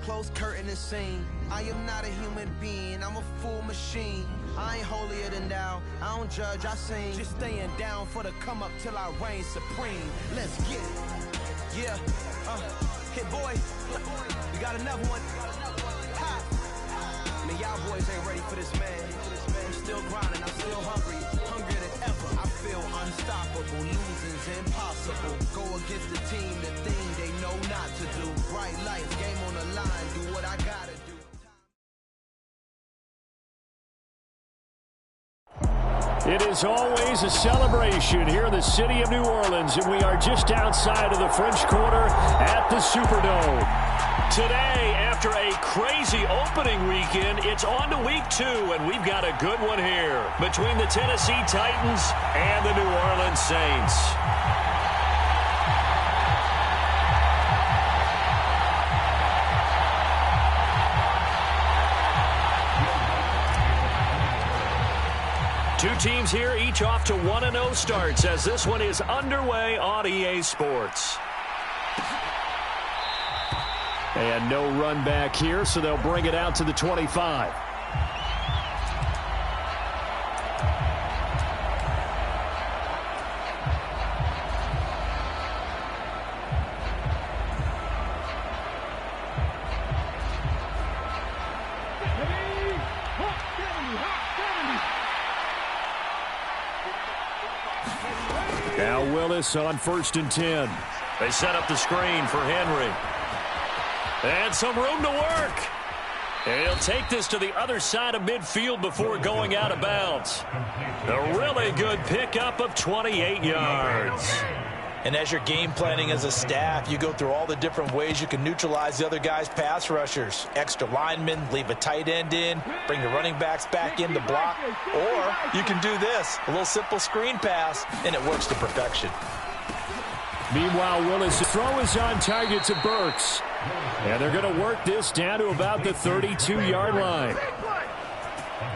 closed curtain is seen. I am not a human being, I'm a full machine. I ain't holier than thou, I don't judge, I sing. Just staying down for the come up till I reign supreme. Let's get it. Yeah, hit boy, we got another one. Ha. Man, y'all boys ain't ready for this, man. I'm still grinding, I'm still hungry, hungrier than ever. I feel unstoppable, losing's impossible. Go against the team, the thing they know not to do. Bright lights, game on the line, do what I gotta do. It is always a celebration here in the city of New Orleans, and we are just outside of the French Quarter at the Superdome. Today, after a crazy opening weekend, it's on to week 2, and we've got a good one here between the Tennessee Titans and the New Orleans Saints. Two teams here, each off to 1-0 starts as this one is underway on EA Sports. And no run back here, so they'll bring it out to the 25. Now Willis on 1st and 10. They set up the screen for Henry. And some room to work. And he'll take this to the other side of midfield before going out of bounds. A really good pickup of 28 yards. And as you're game planning as a staff, you go through all the different ways you can neutralize the other guy's pass rushers. Extra linemen, leave a tight end in, bring the running backs back in to block. Or you can do this, a little simple screen pass, and it works to perfection. Meanwhile, Willis' throw is on target to Burks. And they're going to work this down to about the 32-yard line.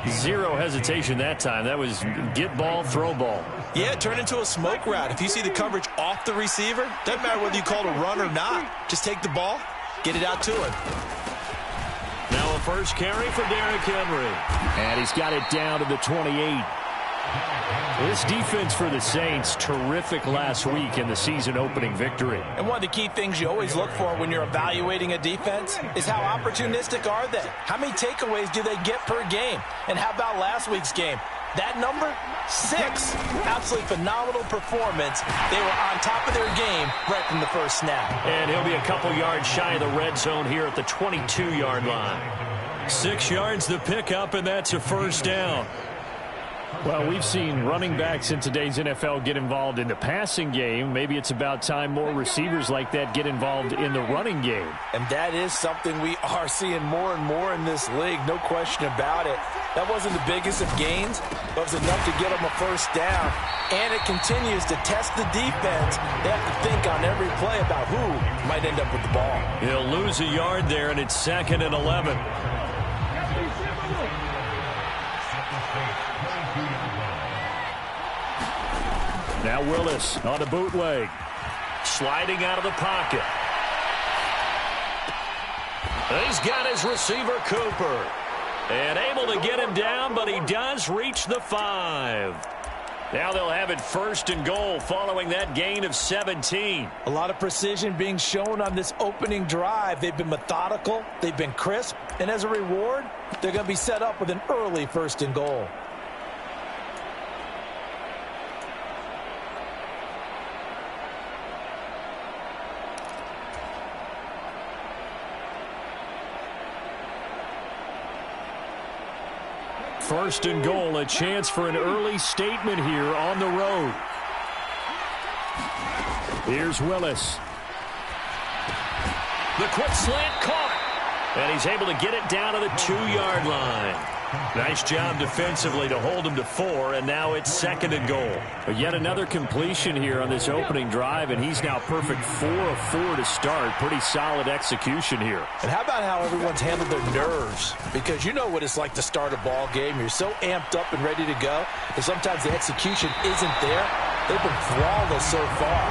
Zero hesitation that time. That was get ball, throw ball. Yeah, turn into a smoke route. If you see the coverage off the receiver, doesn't matter whether you call it a run or not. Just take the ball, get it out to him. Now a first carry for Derrick Henry. And he's got it down to the 28. This defense for the Saints, terrific last week in the season-opening victory. And one of the key things you always look for when you're evaluating a defense is how opportunistic are they? How many takeaways do they get per game? And how about last week's game? That number, 6. Absolutely phenomenal performance. They were on top of their game right from the first snap. And he'll be a couple yards shy of the red zone here at the 22-yard line. 6 yards the pickup, and that's a first down. Well, we've seen running backs in today's NFL get involved in the passing game. Maybe it's about time more receivers like that get involved in the running game. And that is something we are seeing more and more in this league, no question about it. That wasn't the biggest of gains, but it was enough to get them a first down. And it continues to test the defense. They have to think on every play about who might end up with the ball. He'll lose a yard there, and it's 2nd and 11. Now Willis on a bootleg. Sliding out of the pocket. He's got his receiver, Cooper. And able to get him down, but he does reach the 5. Now they'll have it 1st and goal following that gain of 17. A lot of precision being shown on this opening drive. They've been methodical. They've been crisp. And as a reward, they're going to be set up with an early 1st and goal. First and goal, a chance for an early statement here on the road. Here's Willis. The quick slant caught. And he's able to get it down to the 2-yard line. Nice job defensively to hold him to 4, and now it's 2nd and goal. But yet another completion here on this opening drive, and he's now perfect 4 of 4 to start. Pretty solid execution here. And how about how everyone's handled their nerves? Because you know what it's like to start a ball game. You're so amped up and ready to go, and sometimes the execution isn't there. They've been flawless so far.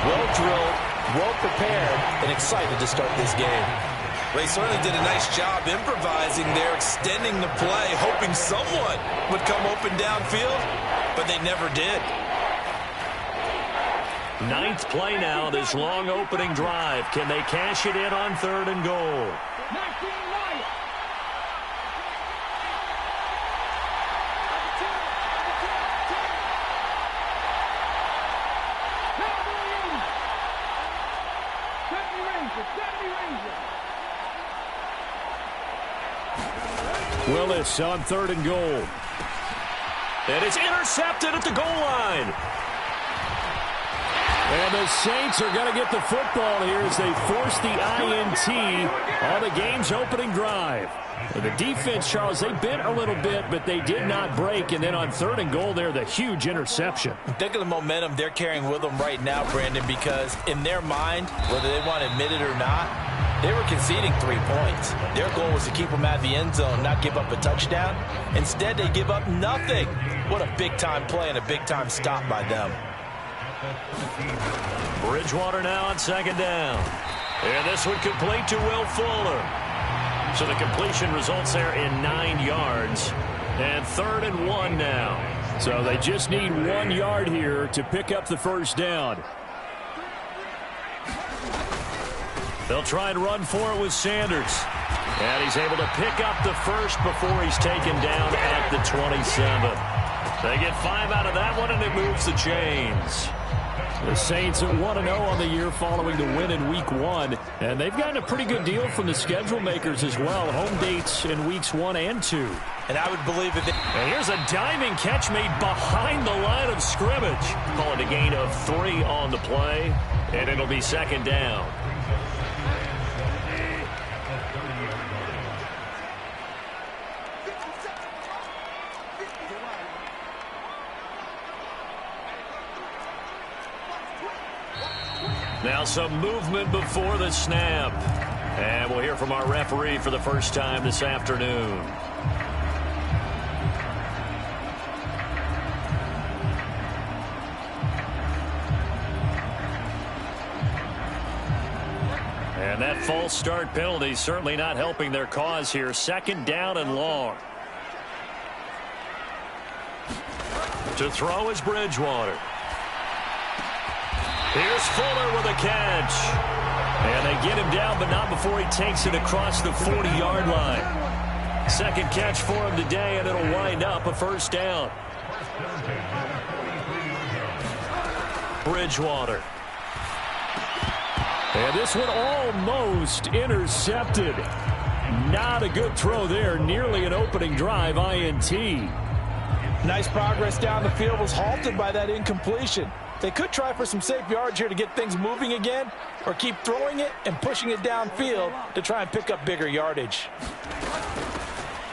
Well drilled, well prepared, and excited to start this game. Well, he certainly did a nice job improvising there, extending the play, hoping someone would come open downfield, but they never did. Ninth play now, this long opening drive. Can they cash it in on 3rd and goal? Willis on 3rd and goal. And it's intercepted at the goal line. And the Saints are going to get the football here as they force the INT on the game's opening drive. And the defense, Charles, they bit a little bit, but they did not break. And then on 3rd and goal there, the huge interception. Think of the momentum they're carrying with them right now, Brandon, because in their mind, whether they want to admit it or not, they were conceding 3 points. Their goal was to keep them out of the end zone, not give up a touchdown. Instead, they give up nothing. What a big-time play and a big-time stop by them. Bridgewater now on 2nd down. And this one complete to Will Fuller. So the completion results there in 9 yards. And 3rd and 1 now. So they just need 1 yard here to pick up the first down. They'll try and run for it with Sanders. And he's able to pick up the first before he's taken down at the 27. They get 5 out of that one, and it moves the chains. The Saints at 1-0 on the year following the win in Week 1. And they've gotten a pretty good deal from the schedule makers as well. Home dates in Weeks 1 and 2. And I would believe it. And here's a diving catch made behind the line of scrimmage. Call it a gain of 3 on the play. And it'll be 2nd down. Now some movement before the snap. And we'll hear from our referee for the first time this afternoon. And that false start penalty certainly not helping their cause here. 2nd down and long. To throw is Bridgewater. Here's Fuller with a catch. And they get him down, but not before he takes it across the 40-yard line. 2nd catch for him today, and it'll wind up a 1st down. Bridgewater. And this one almost intercepted. Not a good throw there. Nearly an opening drive INT. Nice progress down the field was halted by that incompletion. They could try for some safe yards here to get things moving again, or keep throwing it and pushing it downfield to try and pick up bigger yardage.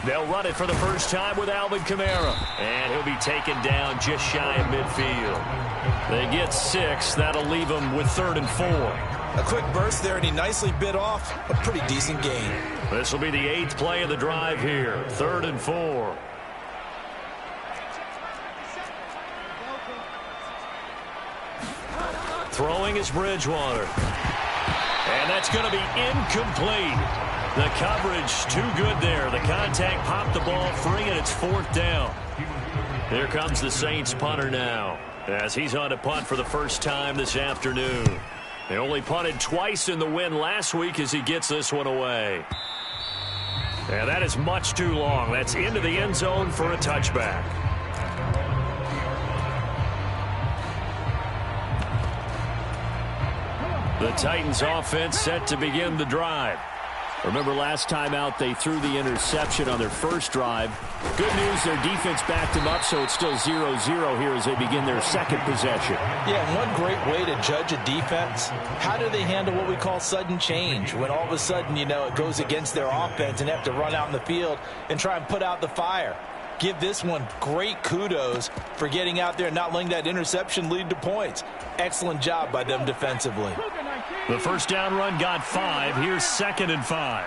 They'll run it for the first time with Alvin Kamara. And he'll be taken down just shy of midfield. They get 6. That'll leave them with 3rd and 4. A quick burst there, and he nicely bit off a pretty decent gain. This will be the 8th play of the drive here. 3rd and 4. Throwing is Bridgewater. And that's going to be incomplete. The coverage too good there. The contact popped the ball free, and it's 4th down. Here comes the Saints punter now, as he's on to punt for the first time this afternoon. They only punted twice in the win last week as he gets this one away. And that is much too long. That's into the end zone for a touchback. The Titans offense set to begin the drive. Remember last time out they threw the interception on their first drive. Good news, their defense backed them up, so it's still 0-0 here as they begin their 2nd possession. Yeah, one great way to judge a defense, how do they handle what we call sudden change? When all of a sudden, you know, it goes against their offense and they have to run out in the field and try and put out the fire. Give this one great kudos for getting out there and not letting that interception lead to points. Excellent job by them defensively. The first down run got 5. Here's 2nd and 5.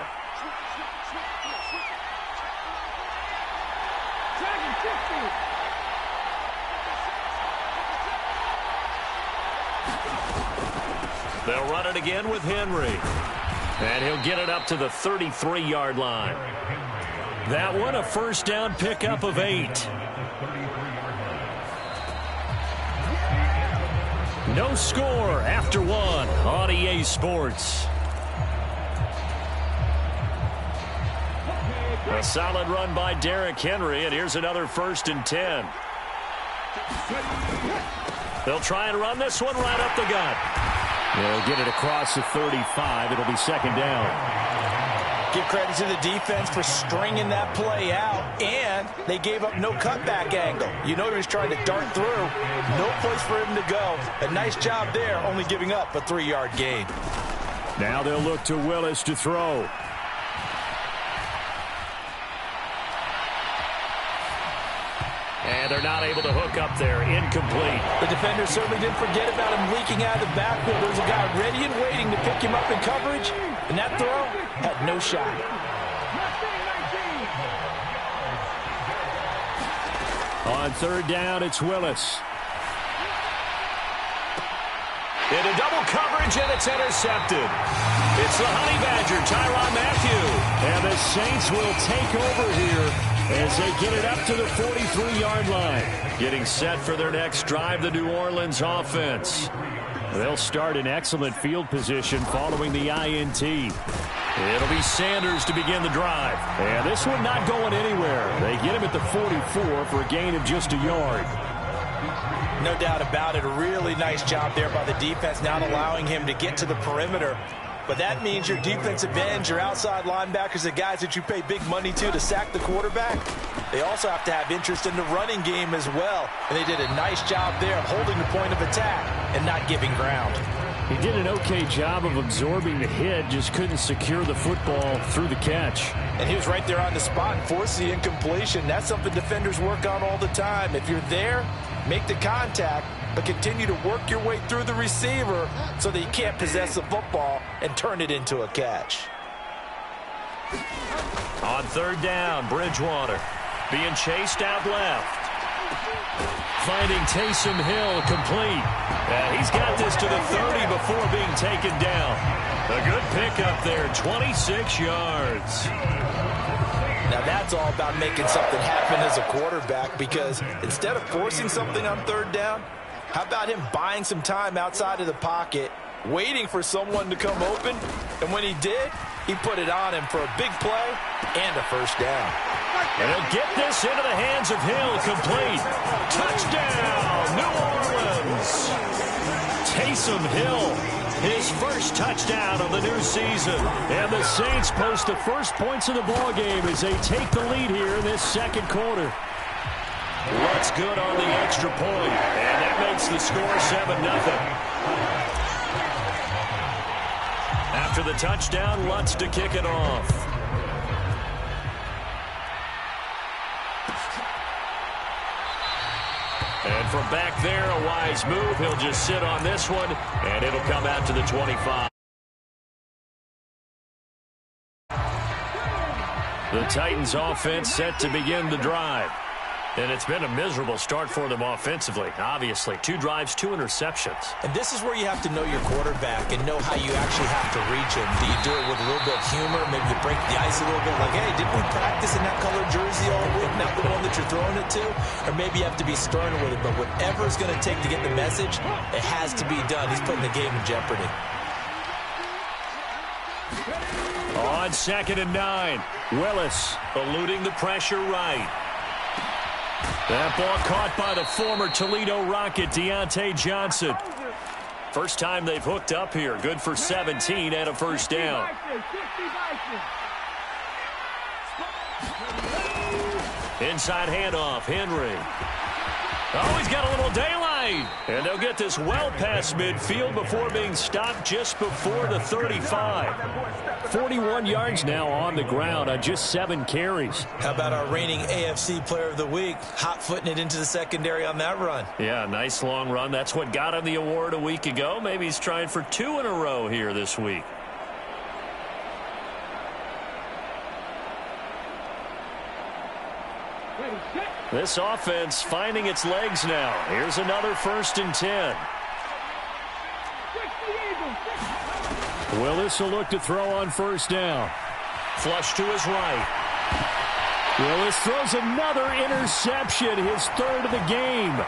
They'll run it again with Henry. And he'll get it up to the 33-yard line. That one, a first down pickup of 8. No score after 1 on EA Sports. A solid run by Derrick Henry, and here's another 1st and 10. They'll try and run this one right up the gut. They'll get it across the 35. It'll be 2nd down. Give credit to the defense for stringing that play out, and they gave up no cutback angle. You know he was trying to dart through. No place for him to go. A nice job there, only giving up a 3-yard gain. Now they'll look to Willis to throw. And they're not able to hook up there. Incomplete. The defender certainly didn't forget about him leaking out of the backfield. There was a guy ready and waiting to pick him up in coverage, and that throw had no shot. On 3rd down, it's Willis. Into double coverage, and it's intercepted. It's the Honey Badger, Tyrann Mathieu. And the Saints will take over here as they get it up to the 43-yard line. Getting set for their next drive, the New Orleans offense. They'll start in excellent field position following the INT. It'll be Sanders to begin the drive. And this one not going anywhere. They get him at the 44 for a gain of just a yard. No doubt about it. A really nice job there by the defense, not allowing him to get to the perimeter. But that means your defensive ends, your outside linebackers, the guys that you pay big money to sack the quarterback, they also have to have interest in the running game as well. And they did a nice job there of holding the point of attack and not giving ground. He did an okay job of absorbing the hit, just couldn't secure the football through the catch. And he was right there on the spot and forced the incompletion. That's something defenders work on all the time. If you're there, make the contact, but continue to work your way through the receiver so that you can't possess the football and turn it into a catch. On 3rd down, Bridgewater being chased out left. Finding Taysom Hill complete. And he's got this to the 30 before being taken down. A good pickup there, 26 yards. Now that's all about making something happen as a quarterback, because instead of forcing something on 3rd down, how about him buying some time outside of the pocket, waiting for someone to come open, and when he did, he put it on him for a big play and a 1st down. And he'll get this into the hands of Hill, complete. Touchdown, New Orleans. Taysom Hill, his first touchdown of the new season. And the Saints post the first points of the ballgame as they take the lead here in this 2nd quarter. Lutz good on the extra point, and that makes the score 7-0. After the touchdown, Lutz to kick it off. And from back there, a wise move. He'll just sit on this one, and it'll come out to the 25. The Titans offense set to begin the drive. And it's been a miserable start for them offensively, obviously. 2 drives, 2 interceptions. And this is where you have to know your quarterback and know how you actually have to reach him. Do you do it with a little bit of humor? Maybe you break the ice a little bit, like, hey, didn't we practice in that colored jersey all week, not the one that you're throwing it to? Or maybe you have to be stern with it, but whatever it's going to take to get the message, it has to be done. He's putting the game in jeopardy. On 2nd and 9, Willis eluding the pressure right. That ball caught by the former Toledo Rocket, Deontay Johnson. First time they've hooked up here. Good for 17 and a 1st down. Inside handoff, Henry. Oh, he's got a little daylight. And they'll get this well past midfield before being stopped just before the 35. 41 yards now on the ground on just 7 carries. How about our reigning AFC Player of the Week, hot-footing it into the secondary on that run? Yeah, nice long run. That's what got him the award a week ago. Maybe he's trying for 2 in a row here this week. This offense finding its legs now. Here's another 1st and 10. Willis will look to throw on first down. Flush to his right. Willis throws another interception, his third of the game.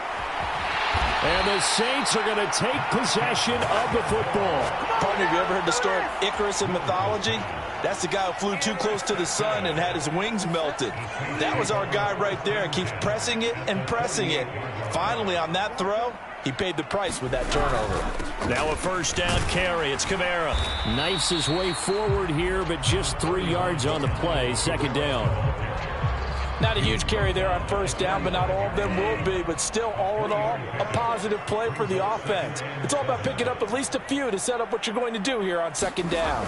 And the Saints are going to take possession of the football. Partner, have you ever heard the story of Icarus in mythology? That's the guy who flew too close to the sun and had his wings melted. That was our guy right there. Keeps pressing it and pressing it. Finally, on that throw, he paid the price with that turnover. Now a first down carry. It's Kamara. Knifes his way forward here, but just 3 yards on the play. Second down. Not a huge carry there on first down, but not all of them will be. But still, all in all, a positive play for the offense. It's all about picking up at least a few to set up what you're going to do here on second down.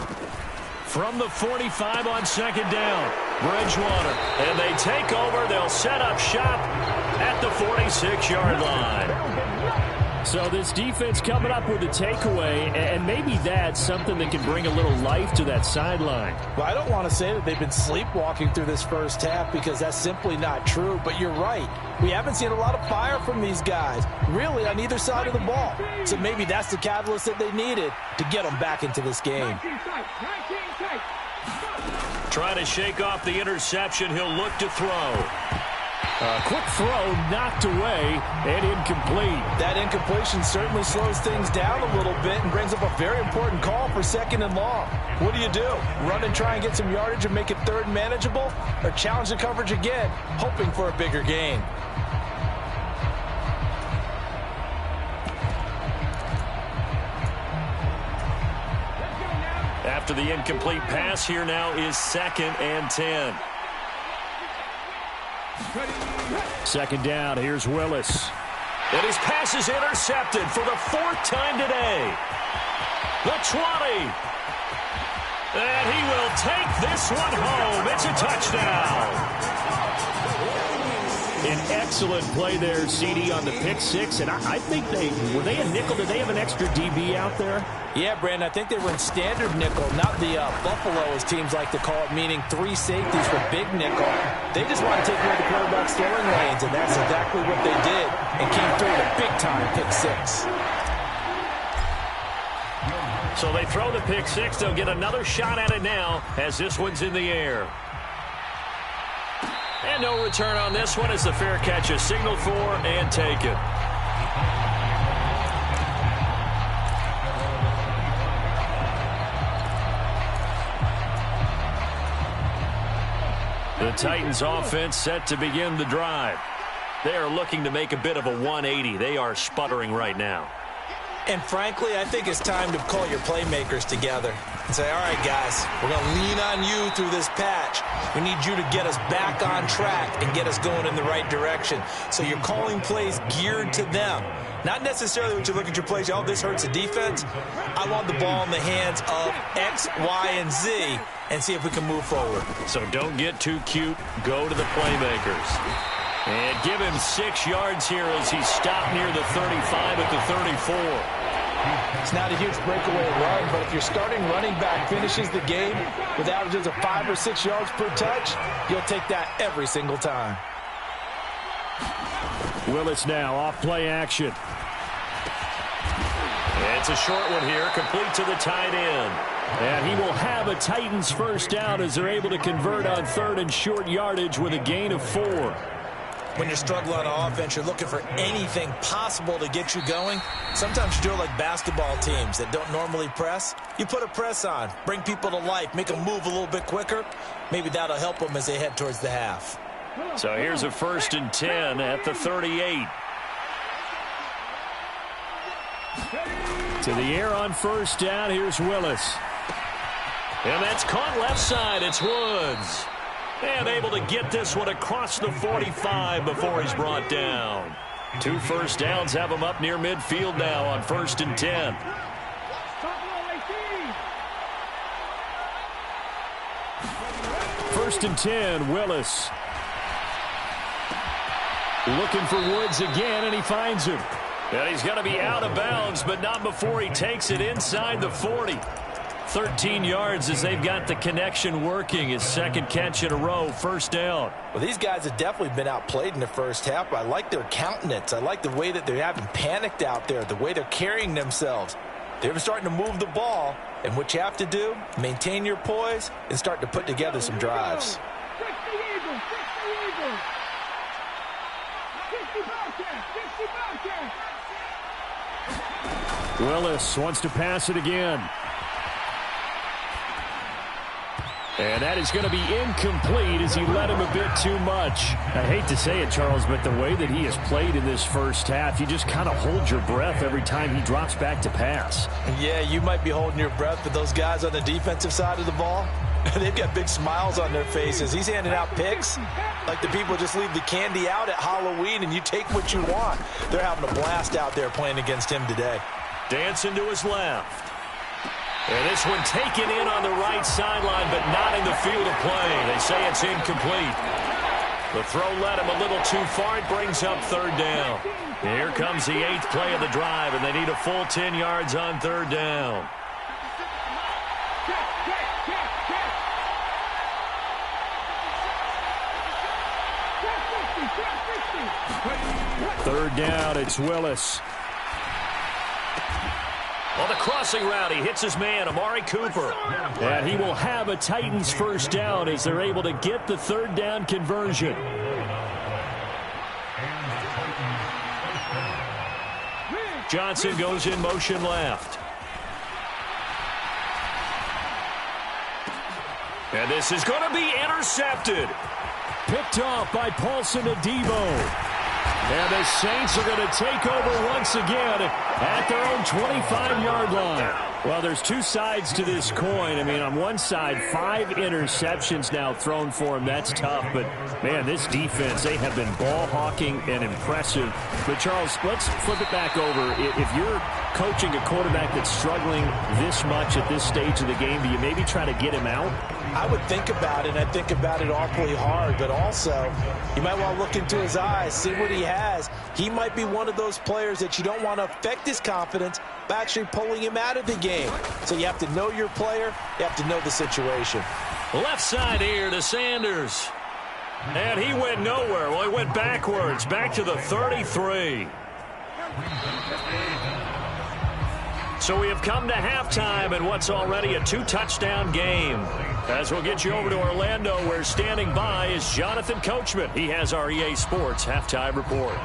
From the 45 on second down, Bridgewater. And they take over. They'll set up shop at the 46-yard line. So this defense coming up with a takeaway, and maybe that's something that can bring a little life to that sideline. Well, I don't want to say that they've been sleepwalking through this first half because that's simply not true, but you're right. We haven't seen a lot of fire from these guys, really, on either side of the ball. So maybe that's the catalyst that they needed to get them back into this game. Trying to shake off the interception. He'll look to throw. Quick throw knocked away and incomplete. That incompletion certainly slows things down a little bit and brings up a very important call for second and long. What do? Run and try and get some yardage and make it third and manageable? Or challenge the coverage again, hoping for a bigger gain? After the incomplete pass, here now is 2nd and 10. Second down, here's Willis. And his pass is intercepted for the 4th time today. The 20. And he will take this one home. It's a touchdown. An excellent play there, CD, on the pick six. And I think were they a nickel? Did they have an extra DB out there? Yeah, Brandon, I think they were in standard nickel, not the Buffalo, as teams like to call it, meaning 3 safeties for big nickel. They just want to take away the quarterback's throwing lanes, and that's exactly what they did, and came through with a big-time pick six. So they throw the pick six. They'll get another shot at it now as this one's in the air. And no return on this one as the fair catch is signaled for and taken. The Titans offense set to begin the drive. They are looking to make a bit of a 180. They are sputtering right now. And frankly, I think it's time to call your playmakers together and say, all right, guys, we're going to lean on you through this patch. We need you to get us back on track and get us going in the right direction. So you're calling plays geared to them. Not necessarily when you look at your plays, oh, this hurts the defense. I want the ball in the hands of X, Y, and Z and see if we can move forward. So don't get too cute. Go to the playmakers. And give him 6 yards here as he's stopped near the 35 at the 34. It's not a huge breakaway run, but if your starting running back finishes the game with averages of 5 or 6 yards per touch, you'll take that every single time. Willis now off play action. It's a short one here, complete to the tight end. And he will have a Titans first down as they're able to convert on 3rd and short yardage with a gain of 4. When you're struggling on offense, you're looking for anything possible to get you going. Sometimes you do it like basketball teams that don't normally press. You put a press on, bring people to life, make them move a little bit quicker. Maybe that'll help them as they head towards the half. So here's a 1st and 10 at the 38. To the air on first down, here's Willis. And that's caught left side, it's Woods. And able to get this one across the 45 before he's brought down. 2 first downs have him up near midfield now on 1st and 10. First and 10, Willis. Looking for Woods again, and he finds him. And he's going to be out of bounds, but not before he takes it inside the 40. 13 yards as they've got the connection working. His 2nd catch in a row, first down. Well, these guys have definitely been outplayed in the first half. I like their countenance. I like the way that they haven't panicked out there, the way they're carrying themselves. They're starting to move the ball, and what you have to do, maintain your poise and start to put together some drives. Willis wants to pass it again. And that is going to be incomplete as he led him a bit too much. I hate to say it, Charles, but the way that he has played in this first half, you just kind of hold your breath every time he drops back to pass. Yeah, you might be holding your breath, but those guys on the defensive side of the ball, they've got big smiles on their faces. He's handing out picks like the people just leave the candy out at Halloween and you take what you want. They're having a blast out there playing against him today. Dancing to his left. And this one taken in on the right sideline, but not in the field of play. They say it's incomplete. The throw led him a little too far. It brings up third down. Here comes the 8th play of the drive, and they need a full 10 yards on third down. Third down, it's Willis. On the crossing route, he hits his man, Amari Cooper. And he will have a Titans first down as they're able to get the third down conversion. Johnson goes in motion left. And this is going to be intercepted. Picked off by Paulson Adebo. And the Saints are going to take over once again at their own 25-yard line. Well, there's two sides to this coin. I mean, on one side, 5 interceptions now thrown for him. That's tough. But, man, this defense, they have been ball hawking and impressive. But, Charles, let's flip it back over. If you're coaching a quarterback that's struggling this much at this stage of the game, do you maybe try to get him out? I would think about it, and I think about it awfully hard, but also you might want to look into his eyes, see what he has. He might be one of those players that you don't want to affect his confidence by actually pulling him out of the game. So you have to know your player, you have to know the situation. Left side here to Sanders. And he went nowhere. Well, he went backwards, back to the 33. So we have come to halftime in what's already a 2-touchdown game. As we'll get you over to Orlando, where standing by is Jonathan Coachman. He has our EA Sports halftime report.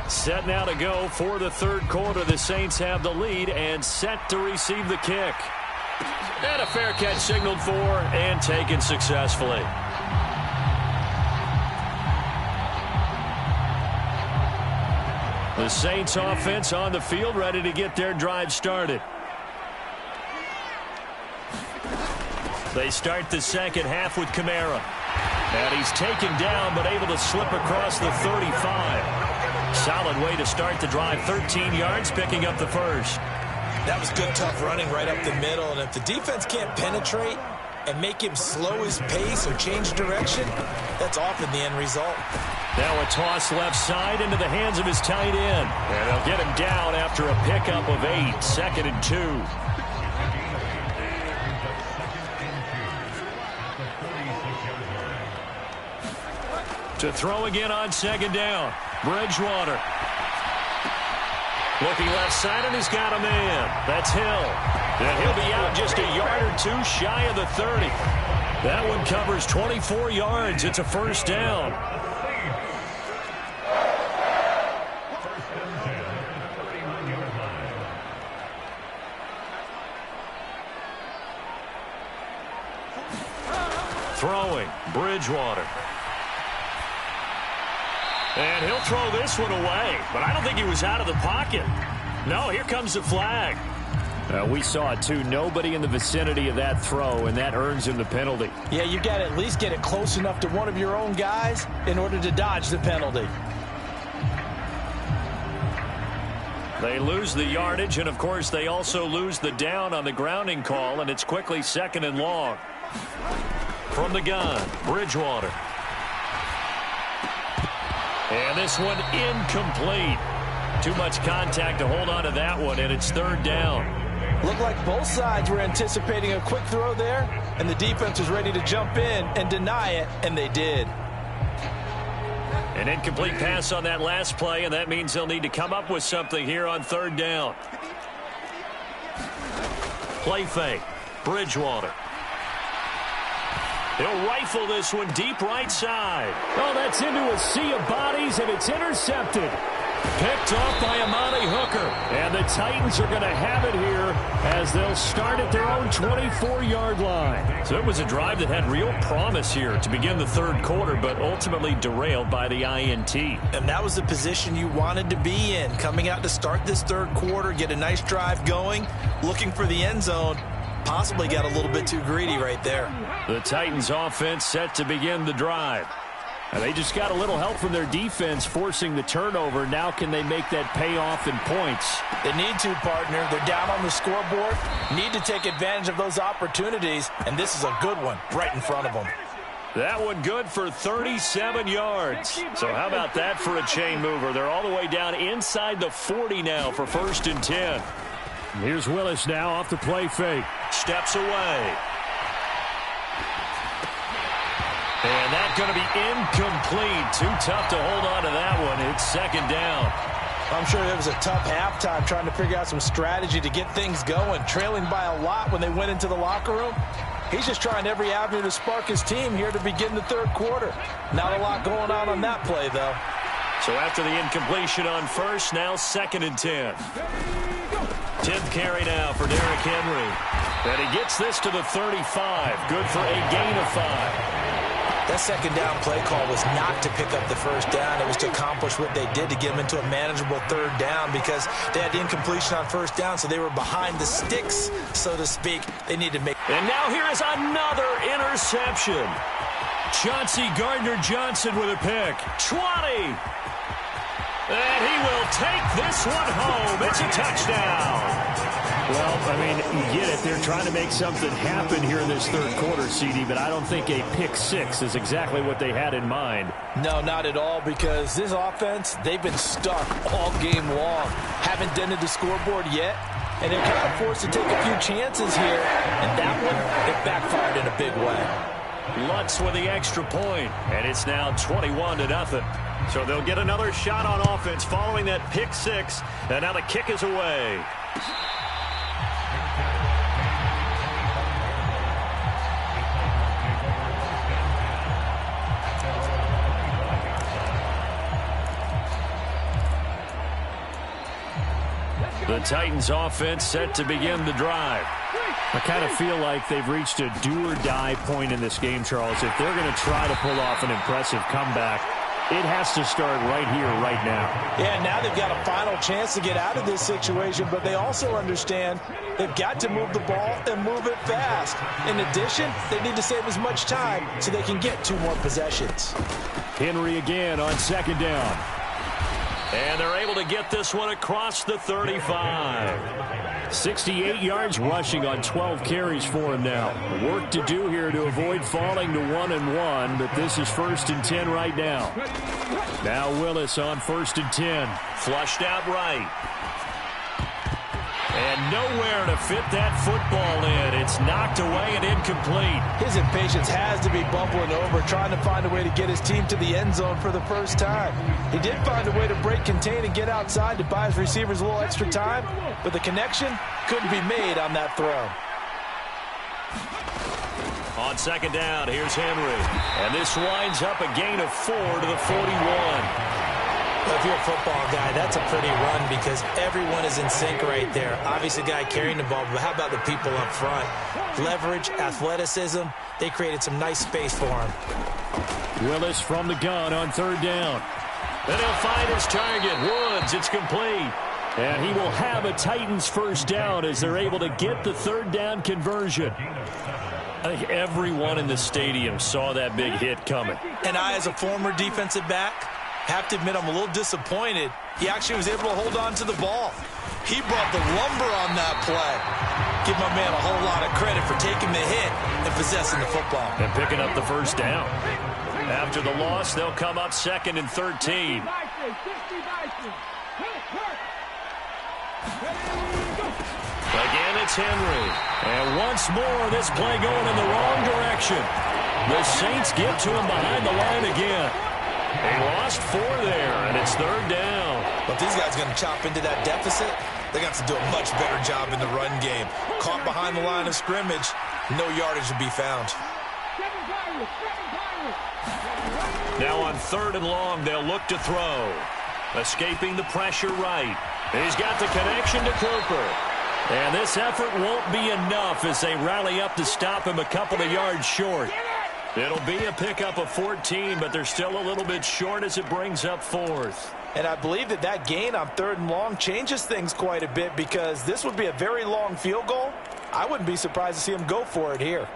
Set now to go for the third quarter. The Saints have the lead and set to receive the kick. And a fair catch signaled for and taken successfully. The Saints offense on the field, ready to get their drive started. They start the second half with Kamara. And he's taken down, but able to slip across the 35. Solid way to start the drive. 13 yards, picking up the first. That was good, tough running right up the middle. And if the defense can't penetrate and make him slow his pace or change direction, that's often the end result. Now a toss left side into the hands of his tight end. And they'll get him down after a pickup of 8. 2nd and 2. To throw again on 2nd down. Bridgewater. Looking left side, and he's got a man. That's Hill. And he'll be out just a yard or two shy of the 30. That one covers 24 yards. It's a first down. Throwing, Bridgewater. And he'll throw this one away, but I don't think he was out of the pocket. No, here comes the flag. We saw it, too. Nobody in the vicinity of that throw, and that earns him the penalty. Yeah, you got to at least get it close enough to one of your own guys in order to dodge the penalty. They lose the yardage, and, of course, they also lose the down on the grounding call, and it's quickly 2nd and long. From the gun, Bridgewater. And this one incomplete. Too much contact to hold on to that one, and it's 3rd down. Looked like both sides were anticipating a quick throw there, and the defense was ready to jump in and deny it, and they did. An incomplete pass on that last play, and that means they'll need to come up with something here on third down. Play fake. Bridgewater. He'll rifle this one deep right side. Oh, that's into a sea of bodies, and it's intercepted. Picked off by Amani Hooker. And the Titans are going to have it here as they'll start at their own 24-yard line. So it was a drive that had real promise here to begin the third quarter, but ultimately derailed by the INT. And that was the position you wanted to be in, coming out to start this third quarter, get a nice drive going, looking for the end zone. Possibly got a little bit too greedy right there. The Titans offense set to begin the drive. And they just got a little help from their defense forcing the turnover. Now can they make that pay off in points? They need to, partner. They're down on the scoreboard. Need to take advantage of those opportunities. And this is a good one right in front of them. That one good for 37 yards. So how about that for a chain mover? They're all the way down inside the 40 now for 1st and 10. Here's Willis now off the play fake. Steps away. And that's going to be incomplete. Too tough to hold on to that one. It's 2nd down. I'm sure it was a tough halftime trying to figure out some strategy to get things going. Trailing by a lot when they went into the locker room. He's just trying every avenue to spark his team here to begin the third quarter. Not a lot going on that play, though. So after the incompletion on first, now 2nd and 10. 10th carry now for Derrick Henry. And he gets this to the 35. Good for a gain of 5. That 2nd down play call was not to pick up the 1st down. It was to accomplish what they did to get them into a manageable 3rd down because they had the incompletion on 1st down, so they were behind the sticks, so to speak. They need to make. And now here is another interception. Chauncey Gardner-Johnson with a pick. 20. And he will take this one home. It's a touchdown. Well, I mean, you get it. They're trying to make something happen here in this third quarter, CD, but I don't think a pick six is exactly what they had in mind. No, not at all, because this offense, they've been stuck all game long. Haven't dented the scoreboard yet, and they're kind of forced to take a few chances here, and that one, it backfired in a big way. Lutz with the extra point, and it's now 21-0. So they'll get another shot on offense following that pick six, and now the kick is away. The Titans offense set to begin the drive. I kind of feel like they've reached a do-or-die point in this game, Charles. If they're going to try to pull off an impressive comeback, it has to start right here, right now. Yeah, now they've got a final chance to get out of this situation, but they also understand they've got to move the ball and move it fast. In addition, they need to save as much time so they can get 2 more possessions. Henry again on 2nd down. And they're able to get this one across the 35. 68 yards rushing on 12 carries for him now. Work to do here to avoid falling to 1-1, but this is 1st and 10 right now. Now Willis on 1st and 10. Flushed out right. And nowhere to fit that football in. It's knocked away and incomplete. His impatience has to be bubbling over, trying to find a way to get his team to the end zone for the first time. He did find a way to break contain and get outside to buy his receivers a little extra time, but the connection couldn't be made on that throw. On 2nd down, here's Henry. And this winds up a gain of 4 to the 41. If you're a football guy, that's a pretty run because everyone is in sync right there. Obviously, the guy carrying the ball, but how about the people up front? Leverage, athleticism, they created some nice space for him. Willis from the gun on 3rd down. Then he'll find his target. Woods, it's complete. And he will have a Titans 1st down as they're able to get the 3rd down conversion. I think everyone in the stadium saw that big hit coming. And I, as a former defensive back, have to admit I'm a little disappointed. He actually was able to hold on to the ball. He brought the lumber on that play. Give my man a whole lot of credit for taking the hit and possessing the football. And picking up the 1st down. After the loss, they'll come up 2nd and 13. Again, it's Henry. And once more, this play going in the wrong direction. The Saints get to him behind the line again. He lost 4 there, and it's 3rd down. But if these guys are going to chop into that deficit, they're going to have to do a much better job in the run game. Caught behind the line of scrimmage, no yardage to be found. Now on 3rd and long, they'll look to throw. Escaping the pressure right. He's got the connection to Cooper. And this effort won't be enough as they rally up to stop him a couple of yards short. It'll be a pickup of 14, but they're still a little bit short as it brings up 4th. And I believe that gain on 3rd and long changes things quite a bit because this would be a very long field goal. I wouldn't be surprised to see him go for it here.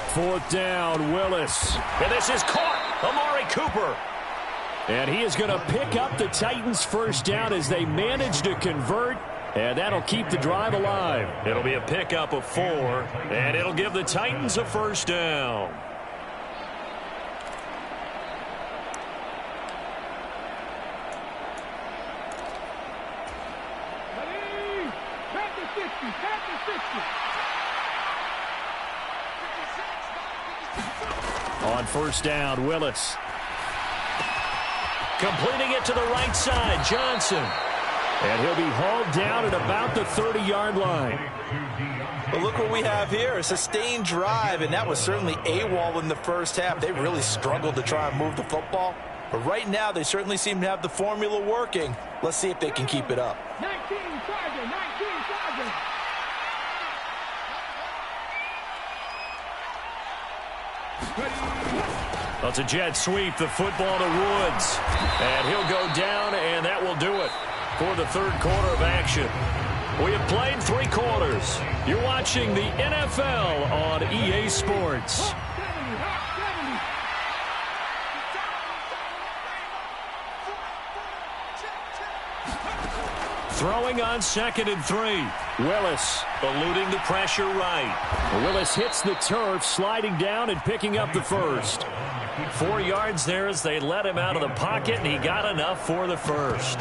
Fourth down, Willis. And this is caught. Amari Cooper. And he is going to pick up the Titans' first down as they manage to convert. And that'll keep the drive alive. It'll be a pickup of 4. And it'll give the Titans a first down. On first down, Willis. Completing it to the right side, Johnson. And he'll be hauled down at about the 30-yard line. But look what we have here, a sustained drive, and that was certainly AWOL in the first half. They really struggled to try and move the football. But right now, they certainly seem to have the formula working. Let's see if they can keep it up. 19 Sergeant. Well, it's a jet sweep, the football to Woods. And he'll go down, and that will do it for the 3rd quarter of action. We have played 3 quarters. You're watching the NFL on EA Sports. Throwing on 2nd and 3. Willis eluding the pressure right. Willis hits the turf, sliding down and picking up the first. 4 yards there as they let him out of the pocket, and he got enough for the first.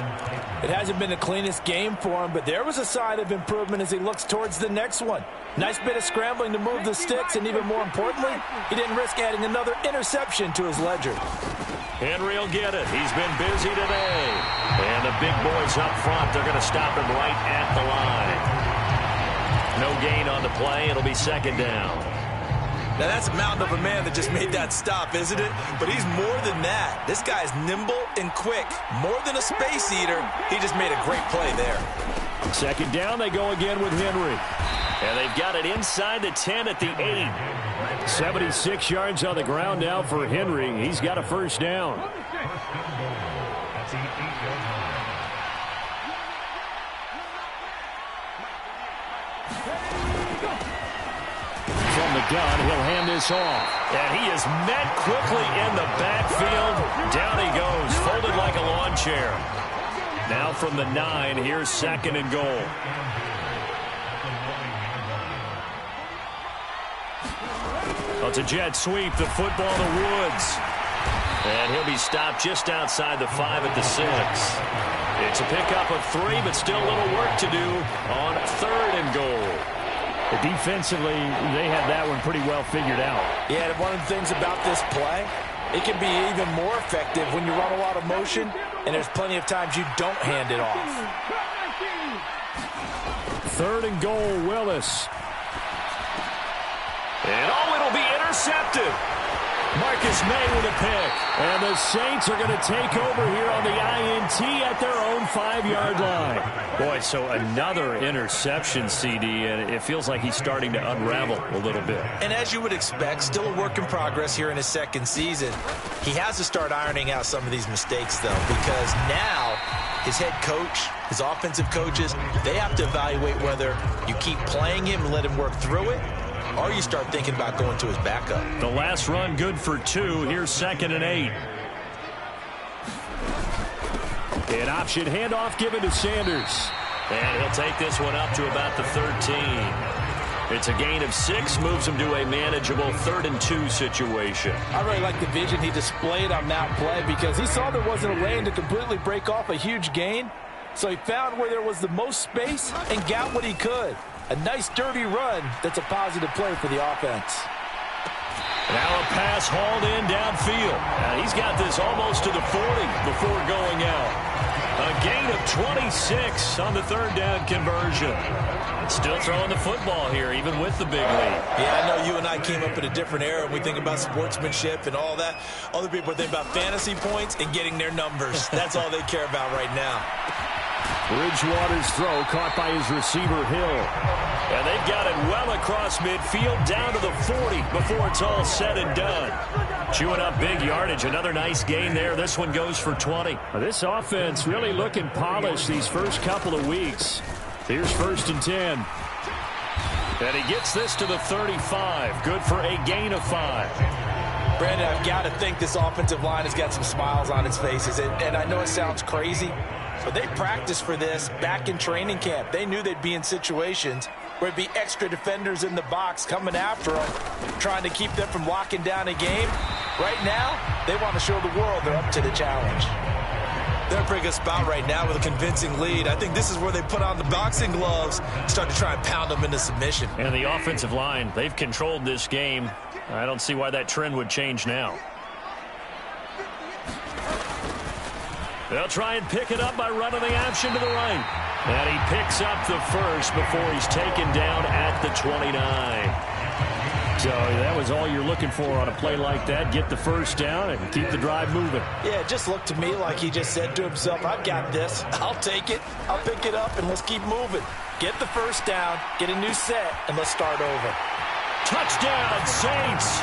It hasn't been the cleanest game for him, but there was a sign of improvement as he looks towards the next one. Nice bit of scrambling to move the sticks, and even more importantly, he didn't risk adding another interception to his ledger. Henry will get it. He's been busy today. And the big boys up front, they're going to stop him right at the line. No gain on the play. It'll be 2nd down. Now, that's a mountain of a man that just made that stop, isn't it? But he's more than that. This guy's nimble and quick. More than a space eater. He just made a great play there. 2nd down, they go again with Henry. And they've got it inside the 10 at the 8. 76 yards on the ground now for Henry. He's got a first down. From the gun, he'll hand this off. And he is met quickly in the backfield. Down he goes, folded like a lawn chair. Now from the 9, here's 2nd and goal. Well, it's a jet sweep, the football to Woods. And he'll be stopped just outside the 5 at the 6. It's a pickup of 3, but still a little work to do on 3rd and goal. Defensively, they have that one pretty well figured out. Yeah, and one of the things about this play, it can be even more effective when you run a lot of motion, and there's plenty of times you don't hand it off. 3rd and goal, Willis. And it'll be intercepted. Marcus May with a pick. And the Saints are going to take over here on the INT at their own 5-yard line. Boy, so another interception, CD, and it feels like he's starting to unravel a little bit. And as you would expect, still a work in progress here in his 2nd season. He has to start ironing out some of these mistakes, though, because now his head coach, his offensive coaches, they have to evaluate whether you keep playing him and let him work through it, or you start thinking about going to his backup. The last run good for 2. Here's 2nd and 8. An option handoff given to Sanders. And he'll take this one up to about the 13. It's a gain of 6, moves them to a manageable 3rd and 2 situation. I really like the vision he displayed on that play because he saw there wasn't a lane to completely break off a huge gain. So he found where there was the most space and got what he could. A nice dirty run that's a positive play for the offense. Now a pass hauled in downfield. He's got this almost to the 40 before going out. A gain of 26 on the 3rd down conversion. Still throwing the football here, even with the big lead. Yeah, I know you and I came up in a different era when we think about sportsmanship and all that. Other people think about fantasy points and getting their numbers. That's all they care about right now. Bridgewater's throw caught by his receiver, Hill. And they've got it well across midfield down to the 40 before it's all said and done. Chewing up big yardage. Another nice gain there. This one goes for 20. This offense really looking polished these first couple of weeks. Here's 1st and 10. And he gets this to the 35. Good for a gain of 5. Brandon, I've got to think this offensive line has got some smiles on its faces. And I know it sounds crazy, but they practiced for this back in training camp. They knew they'd be in situations where it'd be extra defenders in the box coming after them, trying to keep them from locking down a game. Right now, they want to show the world they're up to the challenge. They're in a pretty good spot right now with a convincing lead. I think this is where they put on the boxing gloves, start to try and pound them into submission. And the offensive line, they've controlled this game. I don't see why that trend would change now. They'll try and pick it up by running the option to the right. And he picks up the first before he's taken down at the 29. So that was all you're looking for on a play like that. Get the first down and keep the drive moving. Yeah, it just looked to me like he just said to himself, I've got this. I'll take it. I'll pick it up, and let's keep moving. Get the first down, get a new set, and let's start over. Touchdown, Saints.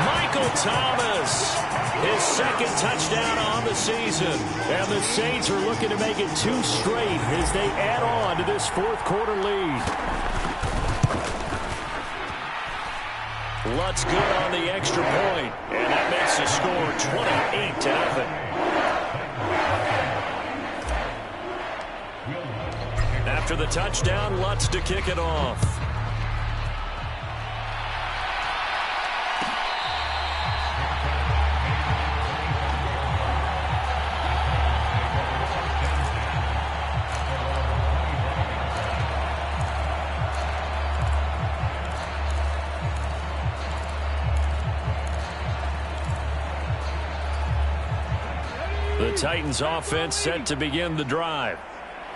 Michael Thomas, his 2nd touchdown on the season. And the Saints are looking to make it 2 straight as they add on to this 4th quarter lead. Lutz good on the extra point, and that makes the score 28-0. After the touchdown, Lutz to kick it off. The Titans offense set to begin the drive.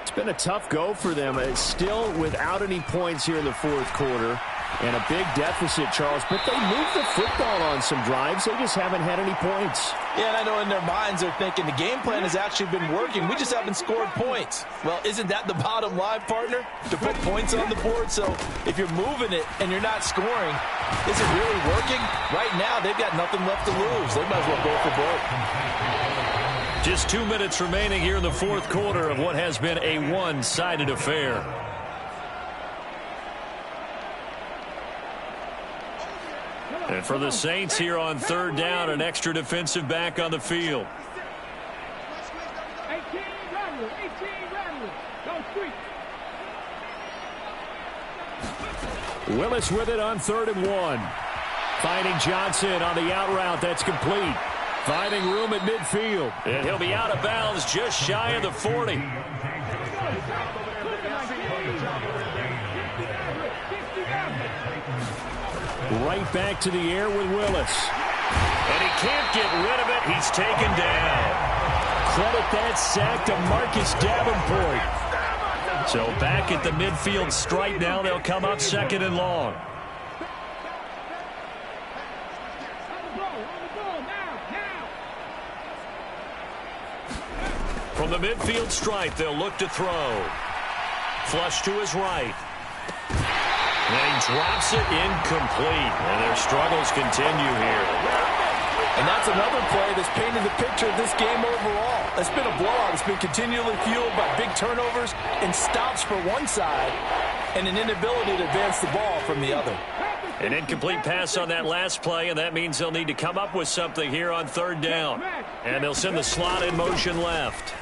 It's been a tough go for them. It's still without any points here in the 4th quarter. And a big deficit, Charles. But they moved the football on some drives. They just haven't had any points. Yeah, and I know in their minds they're thinking the game plan has actually been working. We just haven't scored points. Well, isn't that the bottom line, partner? To put points on the board? So if you're moving it and you're not scoring, is it really working? Right now, they've got nothing left to lose. They might as well go for broke. Just 2 minutes remaining here in the 4th quarter of what has been a one-sided affair. And for the Saints here on 3rd down, an extra defensive back on the field. Willis with it on 3rd and 1. Finding Johnson on the out route. That's complete. Finding room at midfield. And he'll be out of bounds just shy of the 40. Right back to the air with Willis. And he can't get rid of it. He's taken down. Credit that sack to Marcus Davenport. So back at the midfield stripe now. They'll come up 2nd and long. From the midfield stripe, they'll look to throw. Flush to his right. And he drops it incomplete. And their struggles continue here. And that's another play that's painted the picture of this game overall. It's been a blowout. It's been continually fueled by big turnovers and stops for one side and an inability to advance the ball from the other. An incomplete pass on that last play, and that means they'll need to come up with something here on 3rd down. And they'll send the slot in motion left.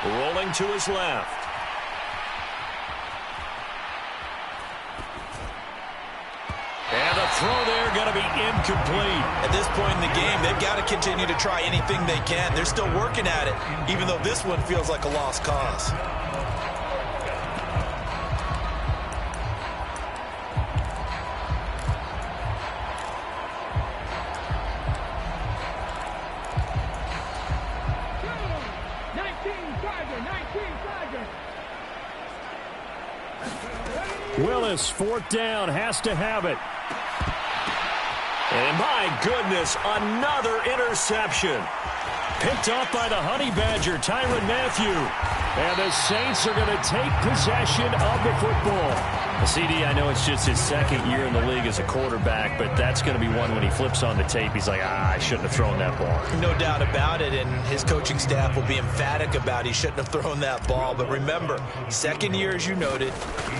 Rolling to his left. throw there going to be incomplete. At this point in the game, they've got to continue to try anything they can. They're still working at it, even though this one feels like a lost cause. Willis, fourth down, has to have it. And my goodness, another interception. Picked off by the Honey Badger, Tyrann Mathieu. And the Saints are going to take possession of the football. CD, I know it's just his second year in the league as a quarterback, but that's going to be one when he flips on the tape. He's like, I shouldn't have thrown that ball. No doubt about it, and his coaching staff will be emphatic about he shouldn't have thrown that ball. But remember, second year, as you noted,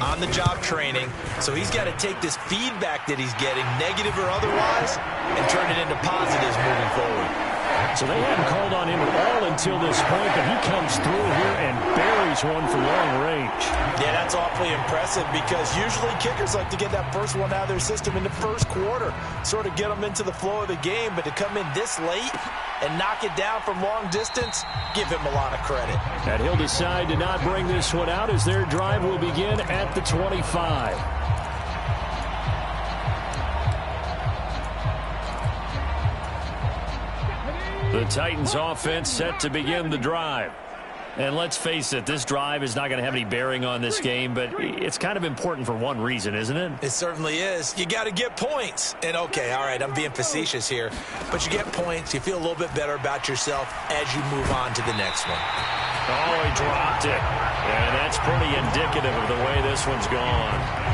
on-the-job training, so he's got to take this feedback that he's getting, negative or otherwise, and turn it into positives moving forward. So they haven't called on him at all until this point, but he comes through here and buries one from long range. Yeah, that's awfully impressive because usually kickers like to get that first one out of their system in the first quarter, sort of get them into the flow of the game, but to come in this late and knock it down from long distance, give him a lot of credit. And he'll decide to not bring this one out as their drive will begin at the 25. The Titans offense set to begin the drive. And let's face it, this drive is not going to have any bearing on this game, but it's kind of important for one reason, isn't it? It certainly is. You got to get points. And okay, all right, I'm being facetious here, but you get points, you feel a little bit better about yourself as you move on to the next one. Oh, he dropped it. And that's pretty indicative of the way this one's gone.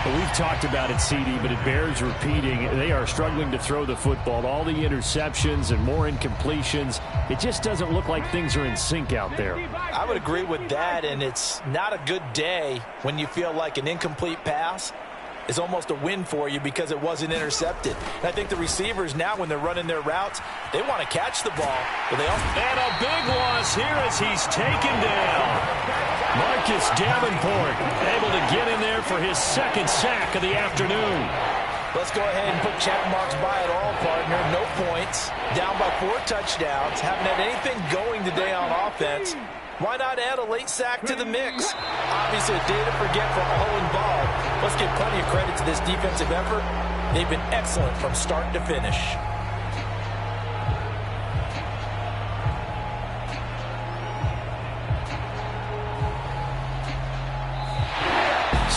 We've talked about it, CD, but it bears repeating. They are struggling to throw the football. All the interceptions and more incompletions. It just doesn't look like things are in sync out there. I would agree with that, and it's not a good day when you feel like an incomplete pass is almost a win for you because it wasn't intercepted. And I think the receivers now, when they're running their routes, they want to catch the ball. But they also and a big loss here as he's taken down. Marcus Davenport able to get in there for his second sack of the afternoon. Let's go ahead and put check marks by it all, partner. No points. Down by 4 touchdowns. Haven't had anything going today on offense. Why not add a late sack to the mix? Obviously, a day to forget for all involved. Let's give plenty of credit to this defensive effort. They've been excellent from start to finish.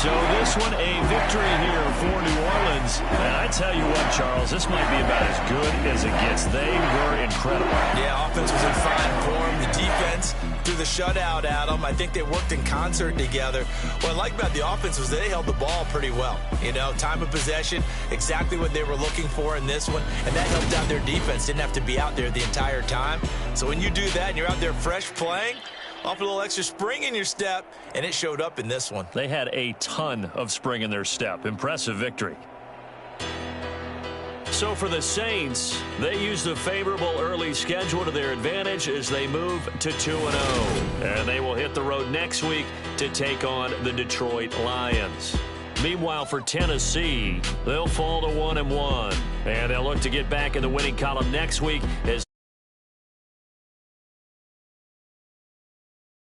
So this one, a victory here for New Orleans. And I tell you what, Charles, this might be about as good as it gets. They were incredible. Yeah, offense was in fine form. The defense threw the shutout at them. I think they worked in concert together. What I like about the offense was they held the ball pretty well. You know, time of possession, exactly what they were looking for in this one. And that helped out their defense. Didn't have to be out there the entire time. So when you do that and you're out there fresh playing, off a little extra spring in your step, and it showed up in this one. They had a ton of spring in their step. Impressive victory. So for the Saints, they used a favorable early schedule to their advantage as they move to 2-0. And they will hit the road next week to take on the Detroit Lions. Meanwhile, for Tennessee, they'll fall to 1-1. And they'll look to get back in the winning column next week as